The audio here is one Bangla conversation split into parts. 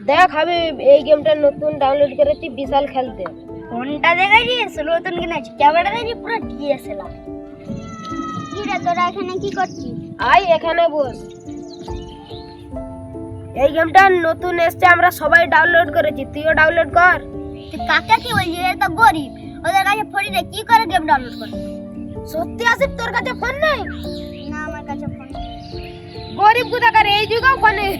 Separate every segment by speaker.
Speaker 1: দেখ হাবিব, এই গেমটা নতুন ডাউনলোড করেছি, বিশাল খেলতে।
Speaker 2: ফোনটা দেখাইছিস নতুন কিনেছি, ক্যামেরা দেখি পুরো ডিএসএলআর। কি রে তোরা এখানে কি করছিস?
Speaker 1: আই এখানে বস। এই গেমটা নতুন এসছে, আমরা সবাই ডাউনলোড করেছি, তুইও ডাউনলোড কর।
Speaker 2: তুই কাকে কি বলছিস? এ তো গরিব, ওদের কাছে ফোন নেই, কি করে গেম ডাউনলোড করবে?
Speaker 1: সত্যি আসিফ, তোর কাছে ফোন নেই?
Speaker 2: না, আমার কাছে ফোন নেই।
Speaker 1: গরিব কোথাকার, এই যুগেও ফোন নেই।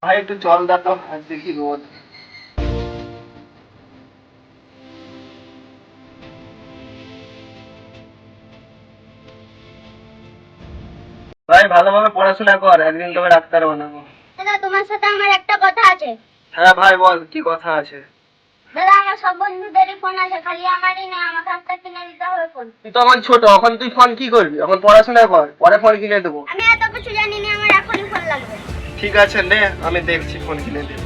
Speaker 3: ভাই একটু জল দাও তো, আর দেখি রোদ। ভাই ভালোভাবে পড়াশোনা কর, একদিন তোকে ডাক্তার বানাবো।
Speaker 2: দাদা, তোমার সাথে আমার একটা কথা আছে।
Speaker 3: হ্যাঁ ভাই বল, কি কথা আছে?
Speaker 2: দাদা, আমার সব বন্ধুদেরই ফোন আছে, খালি আমারই না, আমাকে একটা কিনে দিতে হবে ফোন।
Speaker 3: তুই তো এখন ছোট, এখন তুই ফোন কি করবি? এখন পড়াশোনা কর, পরে ফোন কিনে দেবো।
Speaker 2: আমি এত কিছু জানি না, আমার এখনই ফোন লাগবে।
Speaker 3: ঠিক আছে নে, আমি দেখছি ফোন কিনে দেবো।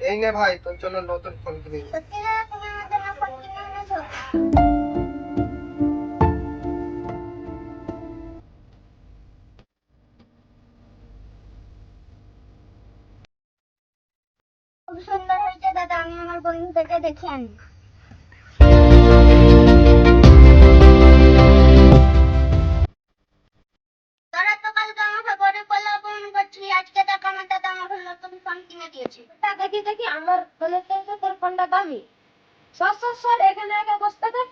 Speaker 3: এই নে ভাই, তোর জন্য নতুন ফোন কিনে দিবো।
Speaker 2: সত্যি দাদা, তুমি আমার জন্য ফোন কিনে এনেছো? খুব সুন্দর হয়েছে দাদা, আমি আমার বন্ধুদেরকে দেখে আনি। তোরা তো কালকে আমাকে গরিব বলে অপমান করছিলি, আজকে দেখ আমার দাদা আমাকে নতুন ফোন কিনে দিয়েছে।
Speaker 1: দেখি দেখি, আমার ফোনের থেকে তোর ফোনটা দামি। সর সর সর, এখানে আগে বসতে থাক।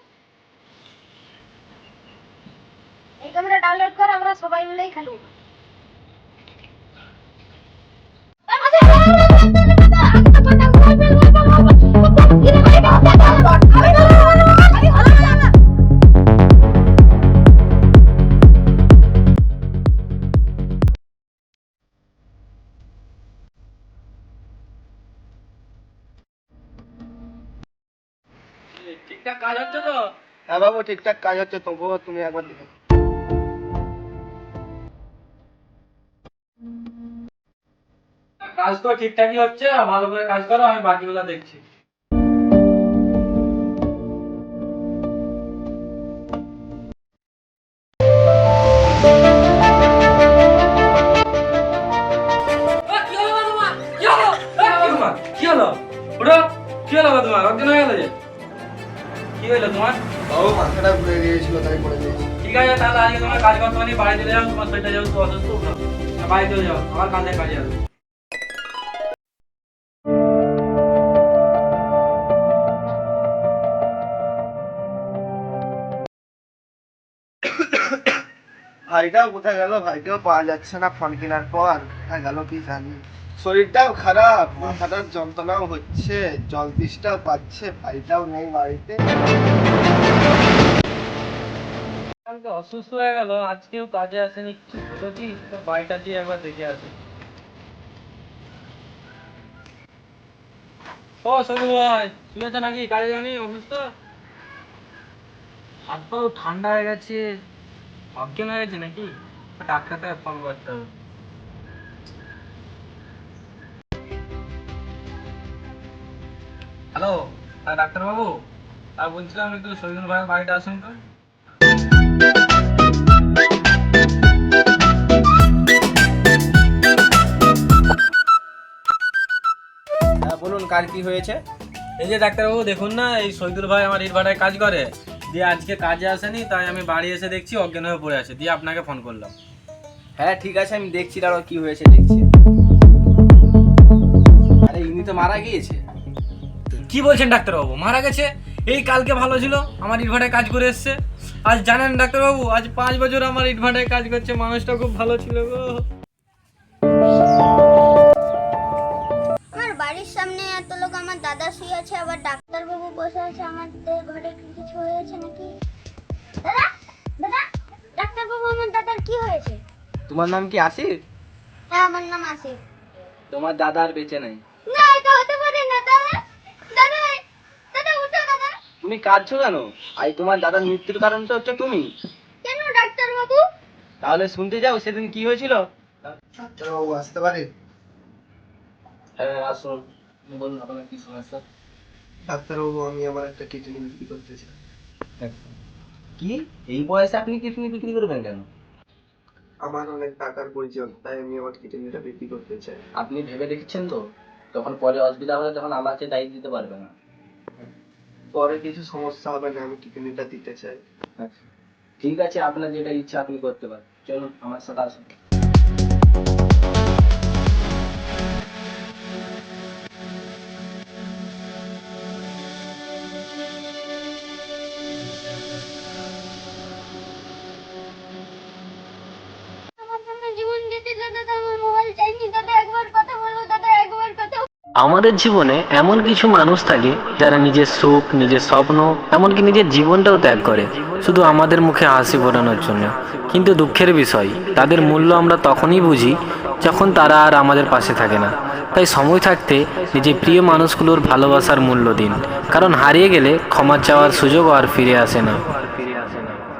Speaker 1: এই গেমটা ডাউনলোড কর, আমরা সবাই মিলেই খেলবো।
Speaker 3: ঠিকঠাক কাজ হচ্ছে তো? হ্যাঁ বাবু, ঠিকঠাক কাজ হচ্ছে, তবুও তুমি একবার দেখো।
Speaker 4: কাজ তো ঠিকঠাকই হচ্ছে, ভালো করে কাজ করো, আমি বাকিগুলো দেখছি। কি হলো? ওটা কি হলো তোমার? অজ্ঞান হয়ে গেল যে? কি হলো তোমার?
Speaker 3: বাবু মাথাটা ঘুরে গিয়েছিল, তাই পড়ে গিয়েছি।
Speaker 4: ঠিক আছে, তাহলে আজকে তোমার কাজ করতে পারি, বাড়ি চলে যাও, তোমার শরীরটা যেহেতু অসুস্থ, উঠো। বাড়ি চলে যাও, আমার কাঁধে কাজে আসবে।
Speaker 3: ভাইটাও কোথায় গেল? ভাইটাও পাওয়া যাচ্ছে না ফোন কেনার পর, কোথায় গেল কি জানি। শরীরটাও খারাপ, মাথাটার যন্ত্রণাও হচ্ছে, জল তৃষ্ণাও পাচ্ছে, ভাইটাও নেই বাড়িতে।
Speaker 4: কালকে অসুস্থ হয়ে গেল, আজকেও কাজে আসেনি, কি হলো কি? তো বাড়িটা দিয়ে একবার দেখে আসি। ও সবু ভাই, শুয়ে আছে নাকি? কাজে যানি? অসুস্থ? হাত পাও ঠান্ডা হয়ে গেছে, অজ্ঞান হয়ে গেছে নাকি? ডাক্তারটাকে ফোন করতে হবে। হ্যালো, ডাক্তার বাবু, বলছিলাম একটু শহীদুল ভাইয়ের বাড়িটা আসুন তো।
Speaker 3: হ্যাঁ বলুন, কার কি হয়েছে?
Speaker 4: এই যে ডাক্তারবাবু দেখুন না, এই শহীদুল ভাই আমার ইট ভাটায় কাজ করে, দিয়ে আজকে কাজে আসেনি, তাই আমি বাড়ি এসে দেখছি অজ্ঞান হয়ে পড়ে আছে, দিয়ে আপনাকে ফোন করলাম।
Speaker 3: হ্যাঁ ঠিক আছে, আমি দেখছি, দাঁড়াও কি হয়েছে দেখছি। আরে ইনি তো মারা গিয়েছে।
Speaker 4: কি বলছেন ডাক্তারবাবু, মারা গেছে? এই কালকে ভালো ছিল, আমার ইট ভাটায় কাজ করে এসছে। আজ জানেন ডাক্তারবাবু, আজ 5 বছর আমার ইট ভাটায় কাজ করছে, মানুষটা খুব ভালো ছিল গো।
Speaker 2: আমার বাড়ির সামনে এত লোক, আমার দাদা শুয়ে আছে, আবার ডাক্তারবাবু বসে আছে, আমাদের ঘরে কি কিছু হয়েছে নাকি? কি হয়েছে?
Speaker 4: তোমার নাম কি আসিফ?
Speaker 2: হ্যাঁ, আমার নাম আসিফ।
Speaker 4: তোমার দাদা আর বেঁচে নেই।
Speaker 2: না, এটা হতে পারে না। দাদা, দাদা, দাদা উঠো দাদা।
Speaker 4: তুমি কাঁদছো কেন? আই তোমার দাদার মৃত্যুর কারণ তো হচ্ছে তুমি।
Speaker 2: কেন ডাক্তার বাবু?
Speaker 4: তাহলে শুনতে যাও সেদিন কি হয়েছিল?
Speaker 3: ডাক্তারবাবু আসতে পারে?
Speaker 4: হ্যাঁ আসুন, বলুন আপনার কি সমস্যা।
Speaker 3: ডাক্তারবাবু, আমি আমার একটা কিডনি বিক্রি করতে চাই।
Speaker 4: কি এই বয়সে আপনি কিডনি বিক্রি করবেন কেন?
Speaker 3: আমার অনেক টাকার প্রয়োজন, তাই আমি আমার কিডনিটা বিক্রি করতে চাই।
Speaker 4: আপনি ভেবে দেখছেন তো? তখন পরে অসুবিধা হলে তখন আমাকে দায়িত্ব দিতে পারবে না।
Speaker 3: পরে কিছু সমস্যা হবে না, আমি কিডনিটা দিতে চাই।
Speaker 4: ঠিক আছে, আপনার যেটা ইচ্ছা আপনি করতে পারেন। চলুন আমার সাথে আসুন।
Speaker 2: আমার জন্য জীবন দিতে দাদা, আমার মোবাইল চাইনি দাদা, একবার কথা বলো দাদা, একবার কথা।
Speaker 5: আমাদের জীবনে এমন কিছু মানুষ থাকে যারা নিজের সুখ, নিজের স্বপ্ন, এমনকি নিজের জীবনটাও ত্যাগ করে শুধু আমাদের মুখে হাসি ফোটানোর জন্য। কিন্তু দুঃখের বিষয়, তাদের মূল্য আমরা তখনই বুঝি যখন তারা আর আমাদের পাশে থাকে না। তাই সময় থাকতে নিজের প্রিয় মানুষগুলোর ভালোবাসার মূল্য দিন, কারণ হারিয়ে গেলে ক্ষমা চাওয়ার সুযোগও আর ফিরে আসে না।